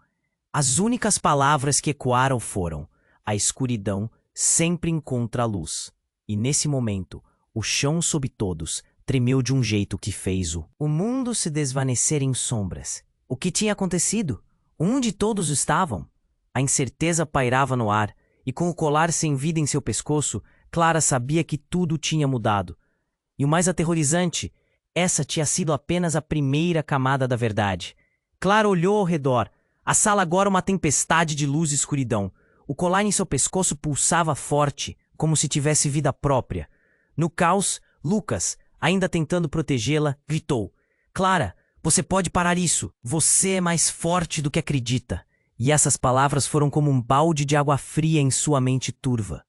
As únicas palavras que ecoaram foram: a escuridão sempre encontra a luz. E nesse momento, o chão sob todos tremeu de um jeito que fez o mundo se desvanecer em sombras. O que tinha acontecido? Onde todos estavam? A incerteza pairava no ar, e com o colar sem vida em seu pescoço, Clara sabia que tudo tinha mudado. E o mais aterrorizante, essa tinha sido apenas a primeira camada da verdade. Clara olhou ao redor. A sala agora uma tempestade de luz e escuridão. O colar em seu pescoço pulsava forte, como se tivesse vida própria. No caos, Lucas, ainda tentando protegê-la, gritou: Clara, você pode parar isso. Você é mais forte do que acredita. E essas palavras foram como um balde de água fria em sua mente turva.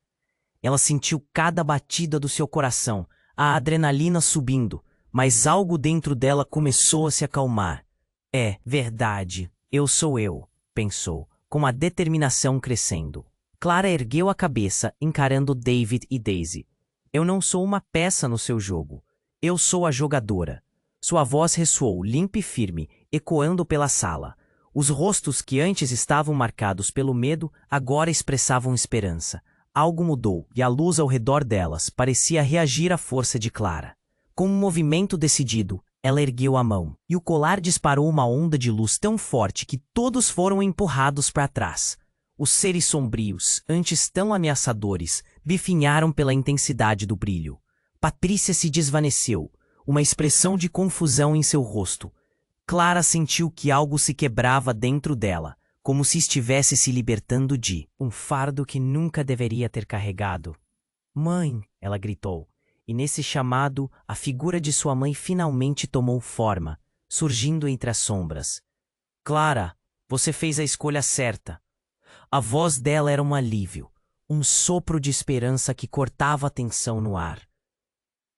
Ela sentiu cada batida do seu coração, a adrenalina subindo, mas algo dentro dela começou a se acalmar. É verdade, eu sou eu, pensou, com a determinação crescendo. Clara ergueu a cabeça, encarando David e Daisy. Eu não sou uma peça no seu jogo. Eu sou a jogadora. Sua voz ressoou, limpa e firme, ecoando pela sala. Os rostos que antes estavam marcados pelo medo agora expressavam esperança. Algo mudou e a luz ao redor delas parecia reagir à força de Clara. Com um movimento decidido, ela ergueu a mão e o colar disparou uma onda de luz tão forte que todos foram empurrados para trás. Os seres sombrios, antes tão ameaçadores, bifinharam pela intensidade do brilho. Patrícia se desvaneceu, uma expressão de confusão em seu rosto. Clara sentiu que algo se quebrava dentro dela, como se estivesse se libertando de um fardo que nunca deveria ter carregado. Mãe, ela gritou, e nesse chamado, a figura de sua mãe finalmente tomou forma, surgindo entre as sombras. Clara, você fez a escolha certa. A voz dela era um alívio, um sopro de esperança que cortava a tensão no ar.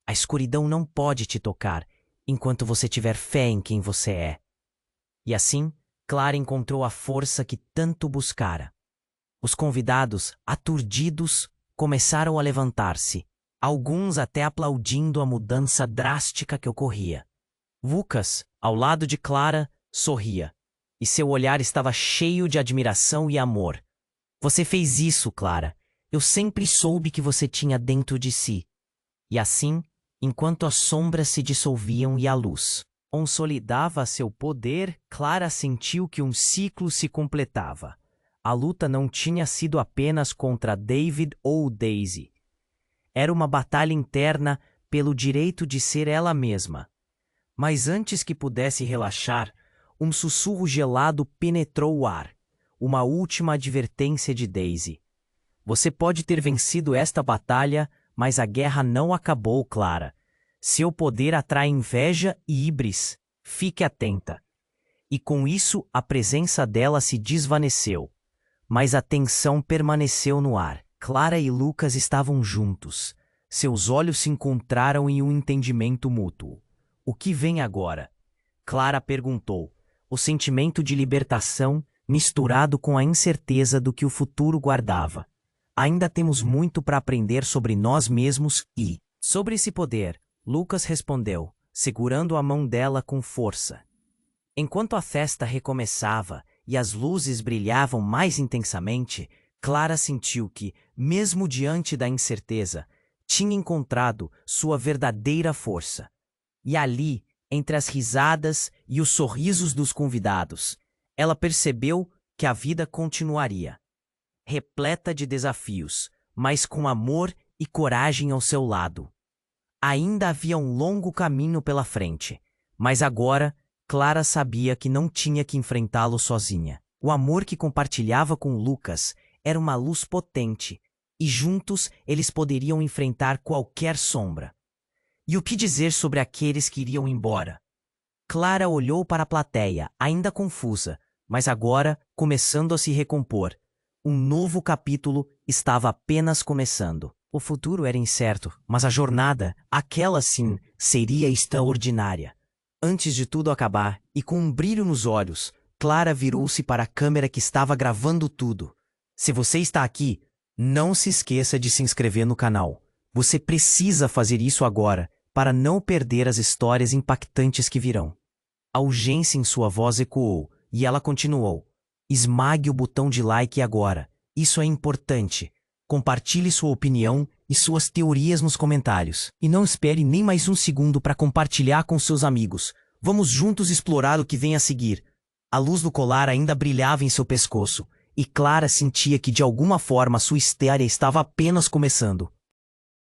A escuridão não pode te tocar enquanto você tiver fé em quem você é. E assim, Clara encontrou a força que tanto buscara. Os convidados, aturdidos, começaram a levantar-se, alguns até aplaudindo a mudança drástica que ocorria. Lucas, ao lado de Clara, sorria, e seu olhar estava cheio de admiração e amor. Você fez isso, Clara. Eu sempre soube que você tinha dentro de si. E assim, enquanto as sombras se dissolviam e a luz consolidava seu poder, Clara sentiu que um ciclo se completava. A luta não tinha sido apenas contra David ou Daisy. Era uma batalha interna pelo direito de ser ela mesma. Mas antes que pudesse relaxar, um sussurro gelado penetrou o ar. Uma última advertência de Daisy. Você pode ter vencido esta batalha, mas a guerra não acabou, Clara. Seu poder atrai inveja e híbris. Fique atenta. E com isso a presença dela se desvaneceu. Mas a tensão permaneceu no ar. Clara e Lucas estavam juntos. Seus olhos se encontraram em um entendimento mútuo. O que vem agora? Clara perguntou. O sentimento de libertação misturado com a incerteza do que o futuro guardava. Ainda temos muito para aprender sobre nós mesmos e sobre esse poder, Lucas respondeu, segurando a mão dela com força. Enquanto a festa recomeçava e as luzes brilhavam mais intensamente, Clara sentiu que, mesmo diante da incerteza, tinha encontrado sua verdadeira força. E ali, entre as risadas e os sorrisos dos convidados, ela percebeu que a vida continuaria. Repleta de desafios, mas com amor e coragem ao seu lado. Ainda havia um longo caminho pela frente, mas agora Clara sabia que não tinha que enfrentá-lo sozinha. O amor que compartilhava com Lucas era uma luz potente, e juntos eles poderiam enfrentar qualquer sombra. E o que dizer sobre aqueles que iriam embora? Clara olhou para a plateia, ainda confusa, mas agora começando a se recompor. Um novo capítulo estava apenas começando. O futuro era incerto, mas a jornada, aquela sim, seria extraordinária. Antes de tudo acabar, e com um brilho nos olhos, Clara virou-se para a câmera que estava gravando tudo. Se você está aqui, não se esqueça de se inscrever no canal. Você precisa fazer isso agora, para não perder as histórias impactantes que virão. A urgência em sua voz ecoou, e ela continuou. Esmague o botão de like agora. Isso é importante. Compartilhe sua opinião e suas teorias nos comentários. E não espere nem mais um segundo para compartilhar com seus amigos. Vamos juntos explorar o que vem a seguir. A luz do colar ainda brilhava em seu pescoço, e Clara sentia que de alguma forma sua história estava apenas começando.